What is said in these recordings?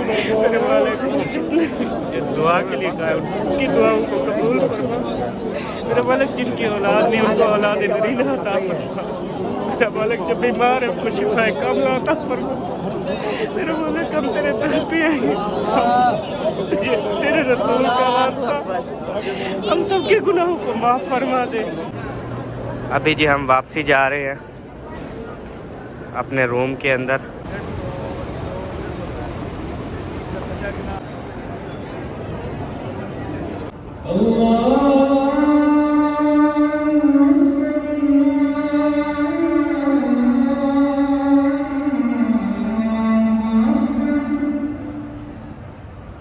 मेरे मालिक दुआ के लिए कहा है, उनकी दुआओं को कबूल फरमा। मेरे मालिक जिनकी औलाद नहीं उनको औलाद नरीना अता फरमा। मेरा मालिक जो बीमार है उनको शिफाए कामिला अता फरमा। मेरे मालिक हम तेरे दर पे हैं, तेरे रसूल का वास्ता हम सबके गुनाहों को माफ़ फरमा दे। अभी जी हम वापसी जा रहे हैं अपने रूम के अंदर।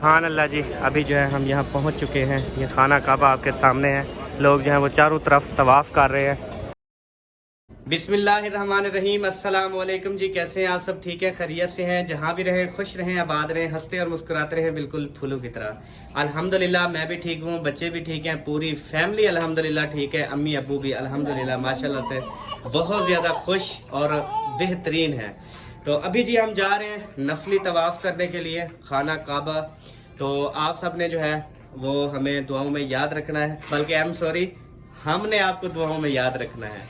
हाँ अल्लाह जी, अभी जो है हम यहाँ पहुँच चुके हैं। ये खाना काबा आपके सामने है। लोग जो हैं वो चारों तरफ तवाफ़ कर रहे हैं। बिस्मिल्लाहिर्रहमानिर्रहीम, अस्सलाम वालेकुम जी। कैसे हैं आप सब? ठीक है, खैरियत से हैं? जहाँ भी रहें खुश रहें, आबाद रहें, हंसते और मुस्कुराते रहें, बिल्कुल फूलों की तरह। अल्हम्दुलिल्लाह मैं भी ठीक हूँ, बच्चे भी ठीक हैं, पूरी फैमिली अल्हम्दुलिल्लाह ठीक है। अम्मी अब्बू भी अल्हम्दुलिल्लाह माशाल्लाह से बहुत ज़्यादा खुश और बेहतरीन है। तो अभी जी हम जा रहे हैं नफली तवाफ़ करने के लिए खाना काबा। तो आप सब ने जो है वो हमें दुआओं में याद रखना है, बल्कि आई एम सॉरी, हमने आपको दुआओं में याद रखना है।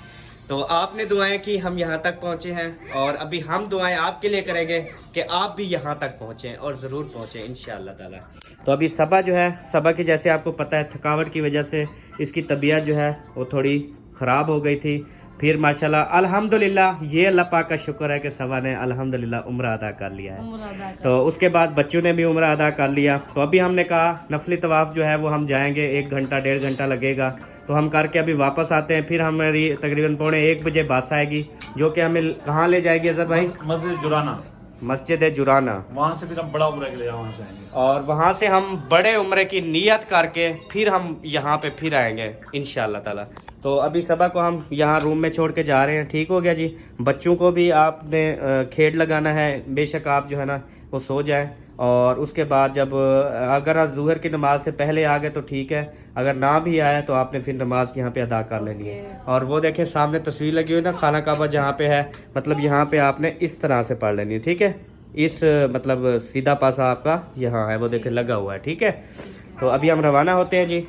तो आपने दुआएं की, हम यहाँ तक पहुँचे हैं, और अभी हम दुआएं आपके लिए करेंगे कि आप भी यहाँ तक पहुँचें, और ज़रूर पहुँचें इंशाअल्लाह ताला। तो अभी सबा जो है, सबा की जैसे आपको पता है थकावट की वजह से इसकी तबीयत जो है वो थोड़ी ख़राब हो गई थी। फिर माशाल्लाह अल्हम्दुलिल्लाह, ये अल्लाह पाक का शुक्र है कि सबा ने अल्हम्दुलिल्लाह उम्र अदा कर लिया है। तो उसके बाद बच्चों ने भी उम्र अदा कर लिया। तो अभी हमने कहा नफली तवाफ़ जो है वो हम जाएंगे, 1 घंटा 1.5 घंटा लगेगा। तो हम करके अभी वापस आते हैं। फिर हमारी तकरीबन 12:45 बजे बस आएगी, जो कि हमें कहाँ ले जाएगी अजहर भाई? मस्जिद जुराना, मस्जिद जुराना। वहाँ से फिर हम बड़ा उम्र के लिए वहाँ से आएंगे, और वहाँ से हम बड़े उम्र की नियत करके फिर हम यहाँ पे फिर आएंगे इंशाअल्लाह ताला। तो अभी सबा को हम यहाँ रूम में छोड़ के जा रहे हैं। ठीक हो गया जी। बच्चों को भी आपने खेड लगाना है, बेशक आप जो है ना वो सो जाएं, और उसके बाद जब अगर आप ज़ुहर की नमाज से पहले आ गए तो ठीक है, अगर ना भी आए तो आपने फिर नमाज यहाँ पे अदा कर लेनी है। और वो देखें सामने तस्वीर लगी हुई ना खाना काबा जहाँ पे है, मतलब यहाँ पे आपने इस तरह से पढ़ लेनी है। ठीक है, इस मतलब सीधा पासा आपका यहाँ है, वो देखें लगा हुआ है। ठीक है, तो अभी हम रवाना होते हैं जी,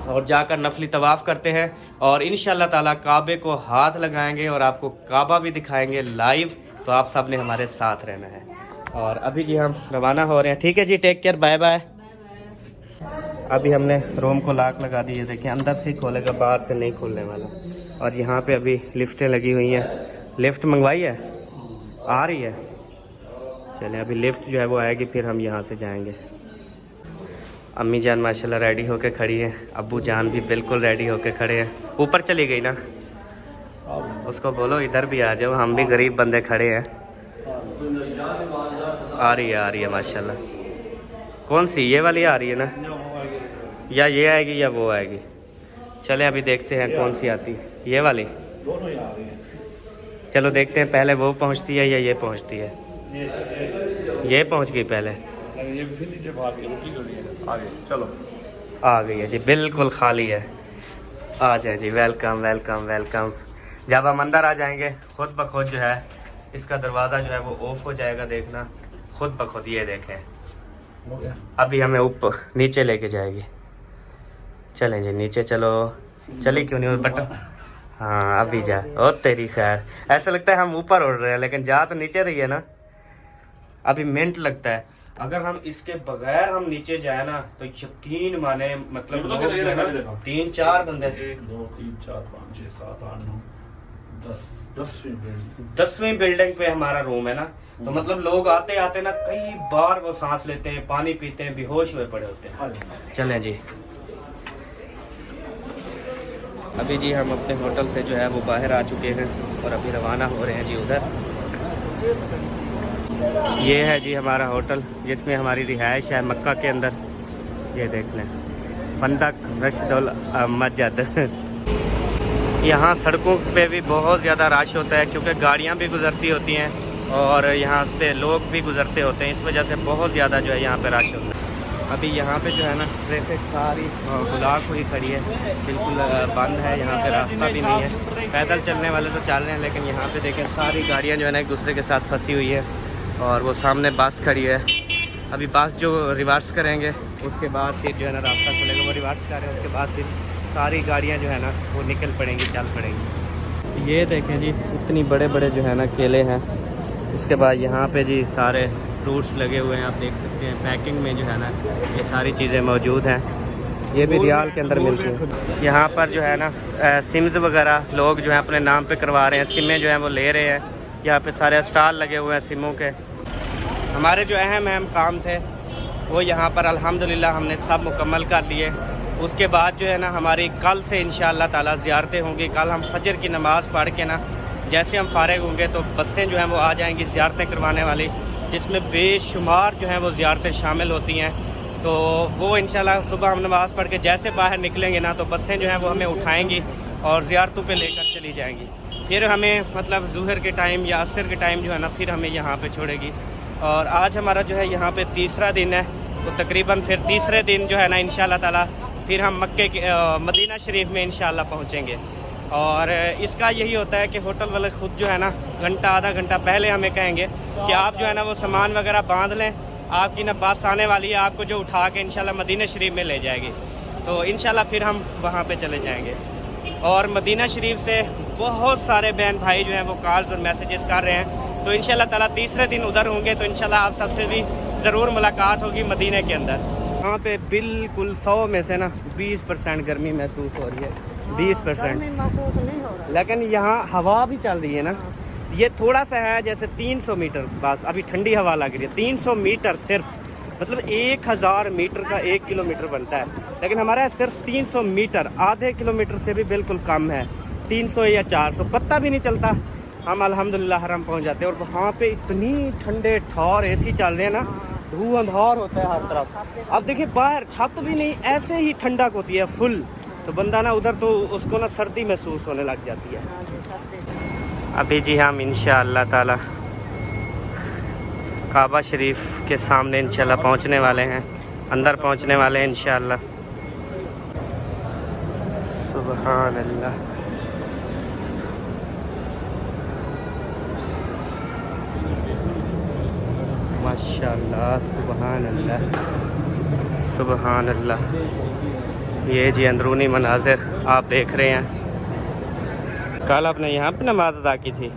और जाकर नफली तवाफ़ करते हैं, और इंशाअल्लाह ताला काबे को हाथ लगाएंगे और आपको काबा भी दिखाएंगे लाइव। तो आप सब ने हमारे साथ रहना है। और अभी जी हम रवाना हो रहे हैं। ठीक है जी, टेक केयर, बाय बाय। अभी हमने रूम को लॉक लगा दी है, देखिए अंदर से खोलेगा, बाहर से नहीं खोलने वाला। और यहाँ पे अभी लिफ्टें लगी हुई हैं। लिफ्ट मंगवाई है, आ रही है। चलें, अभी लिफ्ट जो है वो आएगी, फिर हम यहाँ से जाएंगे। अम्मी जान माशाल्लाह रेडी होके खड़ी है, अब्बू जान भी बिल्कुल रेडी होके खड़े हैं। ऊपर चली गई ना, उसको बोलो इधर भी आ जाओ, हम भी गरीब बंदे खड़े हैं। आ रही है माशाल्लाह। कौन सी, ये वाली आ रही है ना, या ये आएगी या वो आएगी? चले अभी देखते हैं कौन सी आती है। ये वाली, दोनों ही आ रही है। चलो देखते हैं पहले वो पहुंचती है या ये पहुंचती है। ये पहुंच गई पहले, ये फिर नीचे भाग गई, रुकी गई है, आगे चलो। आ गई है जी, बिल्कुल खाली है। आ जाए जी, वेलकम वेलकम वेलकम। जब हम अंदर आ जाएंगे खुद ब खुद जो है इसका दरवाज़ा जो है वो ऑफ हो जाएगा, देखना खुद ब खुद। ये देखें, हो गया। अभी हमें ऊपर नीचे लेके जाएगी। चलें जी नीचे, चलो। चली क्यों नहीं बटन? हाँ अभी जा। ओ तेरी खैर, ऐसा लगता है हम ऊपर उड़ रहे हैं, लेकिन जा तो नीचे रही है ना। अभी मिनट लगता है। अगर हम इसके बगैर हम नीचे जाए ना तो यकीन माने, मतलब लोग जो है ना 3-4 बंदे, 1 2 3 4 5 6 7 8 9 10, 10वीं बिल्डिंग पे हमारा रूम है ना। तो मतलब लोग आते आते ना कई बार वो सांस लेते हैं, पानी पीते हैं, बेहोश हुए पड़े होते हैं। चलें जी, अभी जी हम अपने होटल से जो है वो बाहर आ चुके हैं, और अभी रवाना हो रहे हैं जी उधर। ये है जी हमारा होटल, जिसमें हमारी रिहाइश है मक्का के अंदर। ये देख लें, फंदक रशदुल मस्जिद। यहाँ सड़कों पे भी बहुत ज़्यादा रश होता है, क्योंकि गाड़ियाँ भी गुजरती होती हैं और यहाँ से लोग भी गुजरते होते हैं, इस वजह से बहुत ज़्यादा जो है यहाँ पे रश होता है। अभी यहाँ पे जो है ना ट्रैफिक सारी ब्लॉक हुई खड़ी है, बिल्कुल बंद है, यहाँ पे रास्ता भी नहीं है। पैदल चलने वाले तो चल रहे हैं, लेकिन यहाँ पे देखें सारी गाड़ियाँ जो है ना एक दूसरे के साथ फंसी हुई है। और वो सामने बस खड़ी है, अभी बस जो रिवर्स करेंगे उसके बाद फिर जो है ना रास्ता खुलेगा, वो रिवर्स करें उसके बाद फिर सारी गाड़ियाँ जो है ना वो निकल पड़ेंगी, चल पड़ेंगी। ये देखें जी इतनी बड़े बड़े जो है ना केले हैं। उसके बाद यहाँ पे जी सारे फ्रूट्स लगे हुए हैं, आप देख सकते हैं पैकिंग में जो है ना ये सारी चीज़ें मौजूद हैं। ये भी रियाल के अंदर मिलती है। यहाँ पर जो है ना सिम्स वगैरह लोग जो है अपने नाम पे करवा रहे हैं, सिमें जो हैं वो ले रहे हैं। यहाँ पे सारे स्टॉल लगे हुए हैं सिमों के। हमारे जो अहम काम थे वो यहाँ पर अल्हम्दुलिल्लाह हमने सब मुकम्मल कर लिए। उसके बाद जो है ना हमारी कल से इंशाअल्लाह ताला ज़ियारतें होंगी। कल हम फजर की नमाज़ पढ़ के ना जैसे हम फारिग होंगे तो बसें जो हैं वो आ जाएंगी ज़ियारतें करवाने वाली, जिसमें बेशुमार जो हैं वो ज़ियारतें शामिल होती हैं। तो वो इंशाल्लाह सुबह हम नमाज़ पढ़ के जैसे बाहर निकलेंगे ना तो बसें जो हैं वो हमें उठाएंगी और ज़ियारतों पे लेकर चली जाएंगी। फिर हमें मतलब ज़ुहर के टाइम या असर के टाइम जो है ना फिर हमें यहाँ पे छोड़ेगी। और आज हमारा जो है यहाँ पे तीसरा दिन है, तो तकरीबन फिर तीसरे दिन जो है ना इंशाल्लाह ताला फिर हम मक्के के मदीना शरीफ में इंशाल्लाह पहुँचेंगे। और इसका यही होता है कि होटल वाले ख़ुद जो है ना घंटा आधा घंटा पहले हमें कहेंगे कि आप जो है ना वो सामान वगैरह बांध लें, आपकी ना बस आने वाली है आपको जो उठा के इंशाल्लाह मदीना शरीफ में ले जाएगी। तो इंशाल्लाह फिर हम वहाँ पे चले जाएंगे। और मदीना शरीफ से बहुत सारे बहन भाई जो हैं वो कॉल्स और मैसेजेस कर रहे हैं, तो इंशाल्लाह ताला तीसरे दिन उधर होंगे तो इंशाल्लाह आप सबसे भी ज़रूर मुलाकात होगी मदीने के अंदर। यहाँ पे बिल्कुल 100 में से ना 20% गर्मी महसूस हो रही है, 20%। लेकिन यहाँ हवा भी चल रही है ना, ये थोड़ा सा है जैसे 300 मीटर बस अभी ठंडी हवा लग रही है। 300 मीटर सिर्फ, मतलब 1000 मीटर का 1 किलोमीटर बनता है, लेकिन हमारा सिर्फ 300 मीटर, आधे किलोमीटर से भी बिल्कुल कम है, 300 या 400 पता भी नहीं चलता। हम अल्हम्दुलिल्लाह हरम पहुंच जाते हैं। और वहाँ पे इतनी ठंडे ठौर एसी चल रहे हैं ना, धुआंधार होता है हर तरफ। अब देखिए बाहर छत भी नहीं, ऐसे ही ठंडक होती है फुल, तो बंदा ना उधर तो उसको ना सर्दी महसूस होने लग जाती है। अभी जी हम इंशाअल्लाह ताला काबा शरीफ के सामने इंशाअल्लाह पहुंचने वाले हैं, अंदर पहुंचने वाले हैं इंशाअल्लाह। सुभान अल्लाह। माशाअल्लाह, सुभान अल्लाह, सुभान अल्लाह। ये जी अंदरूनी मनाज़िर आप देख रहे हैं। कल आपने यहाँ पे नमाज अदा की थी,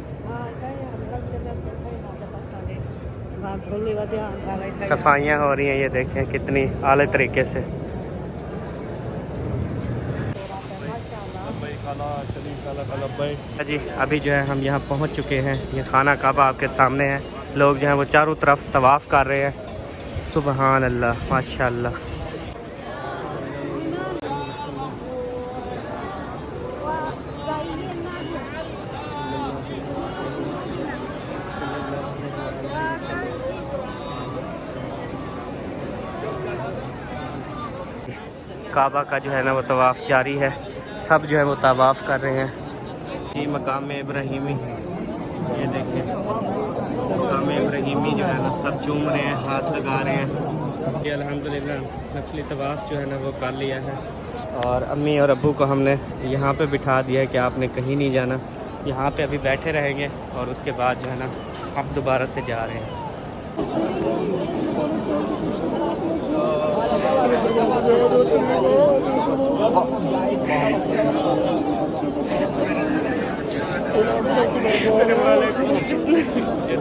सफाइयाँ हो रही हैं, ये देखें कितनी आले तरीके से। जी अभी जो है हम यहाँ पहुँच चुके हैं, ये खाना काबा आपके सामने है। लोग जो हैं वो चारों तरफ तवाफ़ कर रहे हैं। सुभान अल्लाह, माशाअल्लाह। काबा का जो है ना वो तवाफ़ जारी है, सब जो है वो तवाफ़ कर रहे हैं। ये मकाम इब्राहिमी, ये देखिए मकाम इब्राहिमी जो है ना सब चूम रहे हैं, हाथ लगा रहे हैं। ये अल्हम्दुलिल्लाह नस्ली तवाफ़ जो है ना वो कर लिया है। और अम्मी और अब्बू को हमने यहाँ पे बिठा दिया है कि आपने कहीं नहीं जाना, यहाँ पे अभी बैठे रहेंगे और उसके बाद जो है ना अब दोबारा से जा रहे हैं।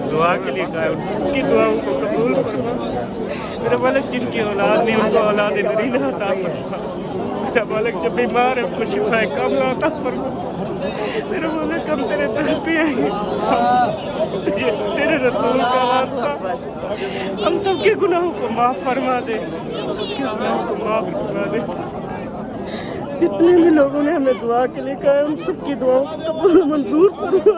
दुआ के लिए कहा है, उनकी दुआओं को कबूल फरमा। मेरे मालिक जिनकी औलाद नहीं उनको औलाद नरीना अता फरमा। मेरा मालिक जो बीमार है उनको शिफाए कामिला अता फरमा। मेरे मालिक हम तेरे दर पे आए, तेरे रसूल का वास्ता हम सबके गुनाहों को माफ़ फरमा दे, सबके गुनाहों को माफ़ फरमा दे। जितने भी लोगों ने हमें दुआ के लिए कहा है उन सबकी दुआओं को कबूल मंजूर फरमा।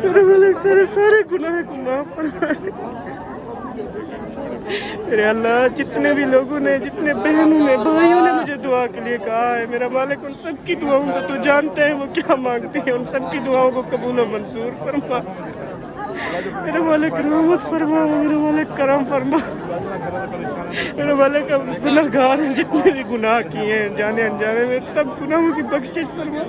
मेरे मालिक तेरे सारे गुनाह को माफ़ फरमा दे। मेरे अल्लाह जितने भी लोगों ने, जितने बहनों ने, भाइयों ने मुझे दुआ के लिए कहा है, मेरा मालिक उन सब की दुआओं को तू जानते हैं वो क्या मांगते हैं, उन सब की दुआओं को कबूल और मंजूर फरमा। मेरे मालिक रहमत फरमा, मेरे मालिक करम फरमा। मेरे मालिक अब गुनहगार हैं, जितने भी गुनाह किए हैं जाने अनजाने में, सब गुनाहों की बख्शिश फरमा।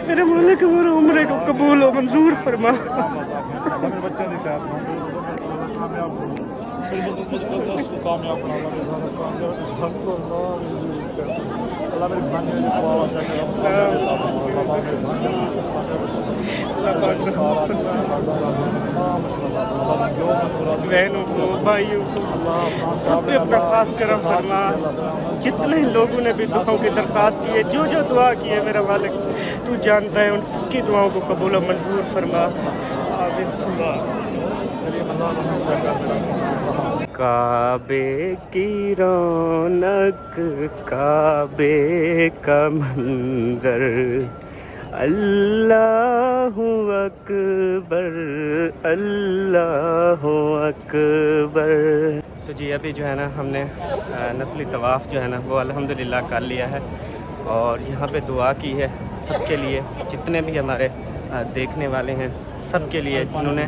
मेरे मालिक हमारे उम्र को कबूल और मंजूर फरमा। बच्चे दी खैर कामयाब बना मेरे सारा कामयाब सबको अल्लाह मेरी खाने में दुआ से बहनों को भाइयों को सब पे अपना खास करम फरमा। जितने लोगों ने भी दुआओं की दरख्वास्त की है, जो जो दुआ की है मेरा मालिक तू जानता है, उन सबकी दुआओं को कबूल और मंजूर फरमा। काबे की रौनक काबे का मंजर अल्लाहु अकबर अल्लाहु अकबर। तो जी अभी जो है ना हमने नफली तवाफ़ जो है ना वो अल्हम्दुलिल्लाह कर लिया है और यहाँ पे दुआ की है सबके लिए, जितने भी हमारे देखने वाले हैं सबके लिए, जिन्होंने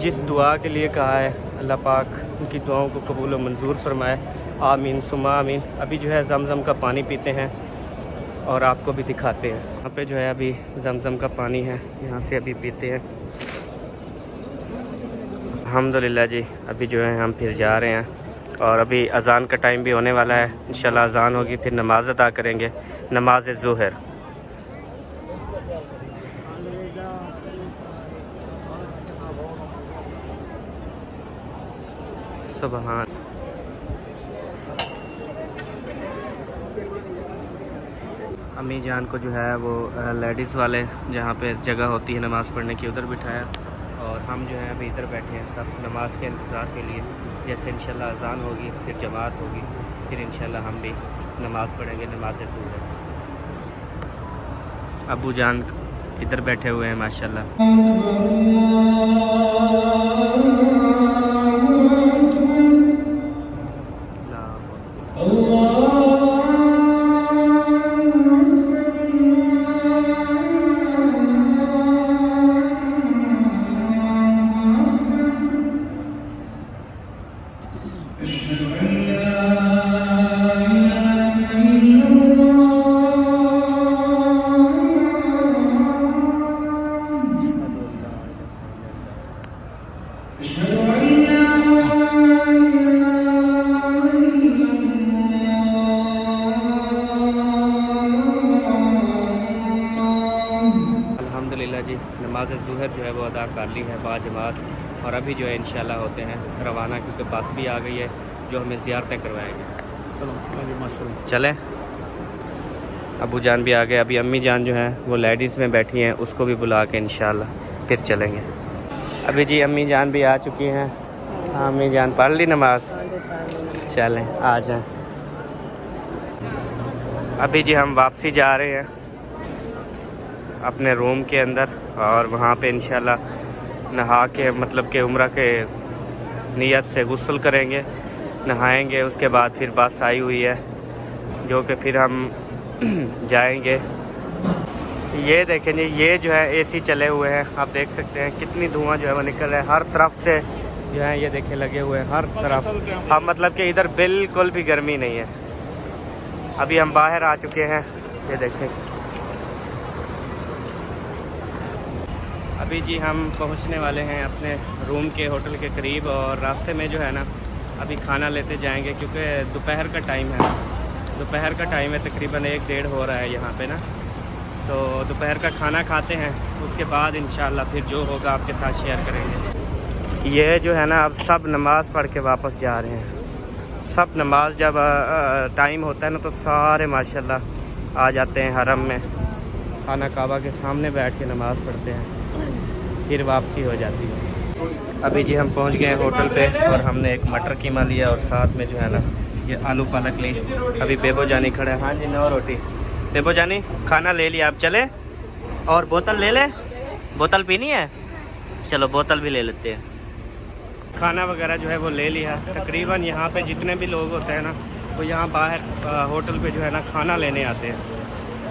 जिस दुआ के लिए कहा है अल्लाह पाक उनकी दुआओं को कबूल व मंजूर फरमाए। आमीन सुमा आमीन। अभी जो है जमज़म का पानी पीते हैं और आपको भी दिखाते हैं। यहाँ पे जो है अभी जमज़म का पानी है, यहाँ से अभी पीते हैं। अल्हम्दुलिल्लाह जी अभी जो है हम फिर जा रहे हैं और अभी अज़ान का टाइम भी होने वाला है। इंशाल्लाह अज़ान होगी फिर नमाज अदा करेंगे, नमाज ज़ुहर। सुभान अम्मी जान को जो है वो लेडीज़ वाले जहाँ पे जगह होती है नमाज़ पढ़ने की उधर बिठाया और हम जो है अभी इधर बैठे हैं सब नमाज के इंतज़ार के लिए। जैसे इंशाल्लाह अज़ान होगी फिर जमात होगी फिर इंशाल्लाह हम भी नमाज़ पढ़ेंगे, नमाज ज़ुहर। अबू जान इधर बैठे हुए हैं माशाल्लाह। अल्हम्दुलिल्लाह जी नमाज ज़ुहर जो है वो अदा कर ली है बाजमात और अभी जो है इंशाल्लाह होते हैं रवाना, क्योंकि बस भी आ गई है जो हमें ज़ियारतें करवाएंगे। चलो चलें। अबू जान भी आ गए, अभी अम्मी जान जो है वो लेडीज़ में बैठी हैं, उसको भी बुला के इंशाल्लाह फिर चलेंगे। अभी जी अम्मी जान भी आ चुकी हैं। हाँ अम्मी जान पढ़ ली नमाज, चलें आ जाएं। अभी जी हम वापसी जा रहे हैं अपने रूम के अंदर और वहाँ पे इंशाल्लाह नहा के मतलब कि उम्रा के नियत से गुस्ल करेंगे, नहाएंगे, उसके बाद फिर बस आई हुई है जो कि फिर हम जाएंगे। ये देखें जी ये जो है एसी चले हुए हैं, आप देख सकते हैं कितनी धुआं जो है वो निकल रहा है हर तरफ से जो है, ये देखें लगे हुए हैं हर तरफ। हम मतलब कि इधर बिल्कुल भी गर्मी नहीं है। अभी हम बाहर आ चुके हैं, ये देखें। अभी जी हम पहुंचने वाले हैं अपने रूम के होटल के करीब और रास्ते में जो है ना अभी खाना लेते जाएंगे क्योंकि दोपहर का टाइम है। दोपहर का टाइम है, तकरीबन 1-1:30 हो रहा है यहाँ पे ना। तो दोपहर का खाना खाते हैं, उसके बाद इंशाल्लाह फिर जो होगा आपके साथ शेयर करेंगे। ये जो है ना अब सब नमाज़ पढ़ के वापस जा रहे हैं। सब नमाज जब टाइम होता है ना तो सारे माशाल्लाह आ जाते हैं हरम में, खाना काबा के सामने बैठ के नमाज़ पढ़ते हैं, फिर वापसी हो जाती है। अभी जी हम पहुंच गए होटल पे और हमने एक मटर कीमा लिया और साथ में जो है ना ये आलू पालक ली। अभी बेबो जानी खड़ा है। हाँ जी 9 रोटी। बेबो जानी खाना ले लिया, आप चले और बोतल ले ले, बोतल पीनी है, चलो बोतल भी ले लेते हैं। खाना वगैरह जो है वो ले लिया। तकरीबन यहाँ पे जितने भी लोग होते हैं ना वो यहाँ बाहर होटल पे जो है ना खाना लेने आते हैं,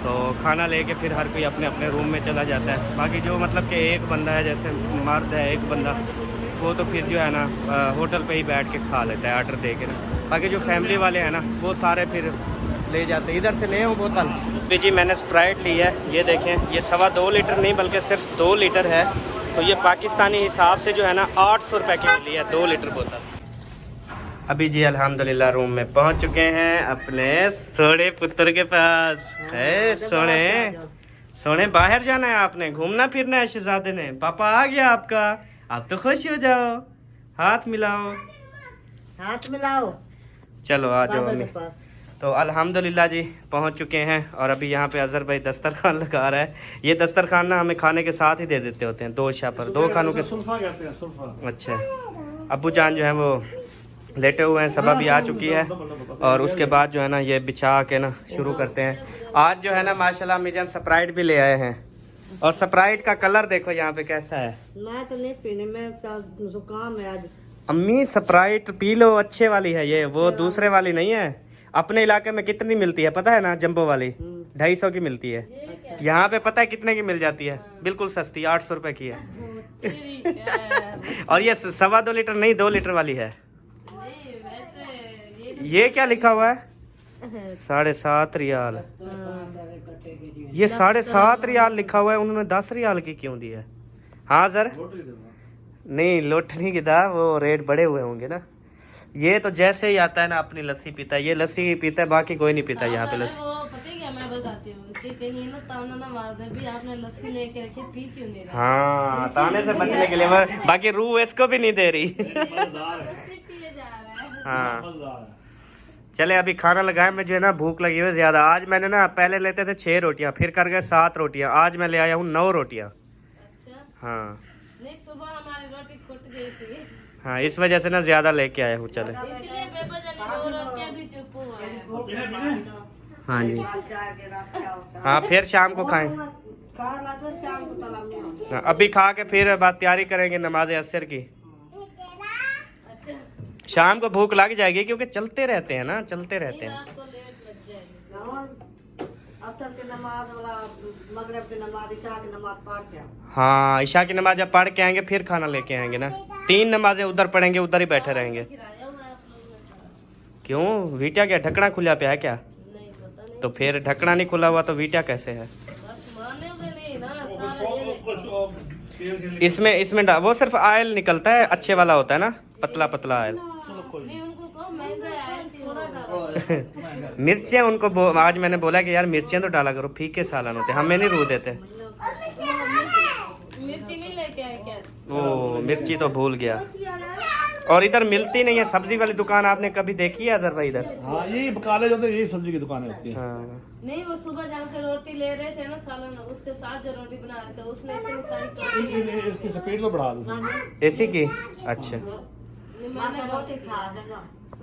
तो खाना लेके फिर हर कोई अपने अपने रूम में चला जाता है। बाकी जो मतलब कि एक बंदा है, जैसे मर्द है एक बंदा, वो तो फिर जो है ना होटल पे ही बैठ के खा लेता है ऑर्डर दे के ना। बाकी जो फैमिली वाले हैं ना वो सारे फिर ले जाते, इधर से ले हूँ बोतल। अभी जी मैंने स्प्राइट ली है, ये देखें, ये 2.25 लीटर नहीं बल्कि सिर्फ 2 लीटर है। तो ये पाकिस्तानी हिसाब से जो है ना 800 रुपये की मिली है 2 लीटर बोतल। अभी जी अल्हम्दुलिल्लाह रूम में पहुंच चुके हैं अपने सोने पुत्र के पास। है सोने, सोने बाहर जाना है आपने, घूमना फिरना है शहजादे ने। पापा आ गया आपका, आप तो खुश हो जाओ, हाथ मिलाओ, हाथ मिलाओ। चलो आ जाओ बाबा अम्मी। के पास। तो अल्हम्दुलिल्लाह जी पहुंच चुके हैं और अभी यहाँ पे अजहर भाई दस्तरखान लगा रहा है। ये दस्तरखान ना हमें खाने के साथ ही दे देते होते हैं, 2 शा पर 2 खानों के। सुल्फा कहते हैं, सुल्फा। अच्छा, अब्बू जान जो है वो लेटे हुए हैं, सबा भी आ चुकी है और उसके बाद जो है ना ये बिछा के ना शुरू करते हैं। आज जो है ना माशाल्लाह मिजान स्प्राइट भी ले आए हैं और स्प्राइट का कलर देखो यहाँ पे कैसा है। मैं तो नहीं पीने, मैं तो जुकाम है आज। अम्मी स्प्राइट पी लो, अच्छे वाली है ये, वो दूसरे वाली नहीं है। अपने इलाके में कितनी मिलती है पता है ना, जंबो वाली 250 की मिलती है। यहाँ पे पता है कितने की मिल जाती है, बिल्कुल सस्ती, 800 रुपए की है। और ये 2.25 लीटर नहीं 2 लीटर वाली है। ये क्या लिखा हुआ है, 7.5 रियाल। ये 7.5 रियाल लिखा हुआ है, उन्होंने 10 रियाल की क्यों दी है? हाँ सर, नहीं लोटनी की दा, वो रेट बढ़े हुए होंगे ना। ये तो जैसे ही आता है ना अपनी लस्सी पीता है, ये लस्सी पीता है, बाकी कोई नहीं पीता यहाँ पे लस्सी। वो पता है क्या मैं बताती हूँ कि कहीं ना ताना ना मार दे भी आपने लस्सी लेके रखे, पी क्यों नहीं रहे? हाँ, ताने से बचने के लिए बाकी रूह इसको भी नहीं दे रही। जबरदस्ती पिए जा रहा है। हाँ चले अभी खाना लगाए, मैं जो है ना भूख लगी हुई ज्यादा। आज मैंने ना पहले लेते थे 6 रोटियां, फिर कर गए 7 रोटियां, आज मैं ले आया हूँ 9 रोटियां। अच्छा, हाँ नहीं सुबह हमारी रोटी फुट गई थी, हाँ, इस वजह से ना ज्यादा लेके आया हूँ। चले इसलिए बेबा जाने 2 रोटियां भी चुप हुआ है। हाँ जी, जाके रखा होता। हाँ फिर शाम को खाएं। खा लगा शाम को तलब नहीं होता। हाँ, अभी खा के फिर बात तैयारी करेंगे नमाज असर की। अच्छा, शाम को भूख लग जाएगी क्योंकि चलते रहते हैं ना, चलते रहते हैं। रात को लेट लग जाएगी। असर की नमाज वाला, मगरिब की नमाज, इशा की नमाज पढ़ के आओ। हाँ, ईशा की नमाज जब पढ़ के आएंगे फिर खाना लेके आएंगे ना। 3 नमाजें उधर पढ़ेंगे, उधर ही बैठे रहेंगे। किराया हुआ है आप लोगों ने सारा? क्यों, वीटा क्या ढकना खुला पे है क्या? नहीं पता नहीं, तो फिर ढकना नहीं खुला हुआ तो वीटा कैसे है? बस मानेंगे नहीं ना सारा ये। इसमें वो सिर्फ ऑयल निकलता है, अच्छे वाला होता है ना, पतला पतला ऑयल। नहीं उनको कहो महंगा है, थोड़ा डालो। मिर्चें उनको आज मैंने बोला कि यार मिर्चें तो डाला करो, फीके सालन होते, हमें नहीं रू देते। मिर्ची नहीं लेके आए क्या? वो मिर्ची तो भूल गया। और इधर मिलती नहीं है सब्जी वाली दुकान, आपने कभी देखी है अजहर भाई इधर? हाँ, ये बकाले जो होते हैं, यही सब्जी की दुकान होती है। हाँ नहीं वो सुबह जहाँ से रोटी ले रहे थे ना सालन, उसके साथ जो रोटी बना रहे थे उसने इतनी सारी काटी। इसकी स्पीड तो बढ़ा दो। एसी की, अच्छा। मैंने रोटी खा लेना।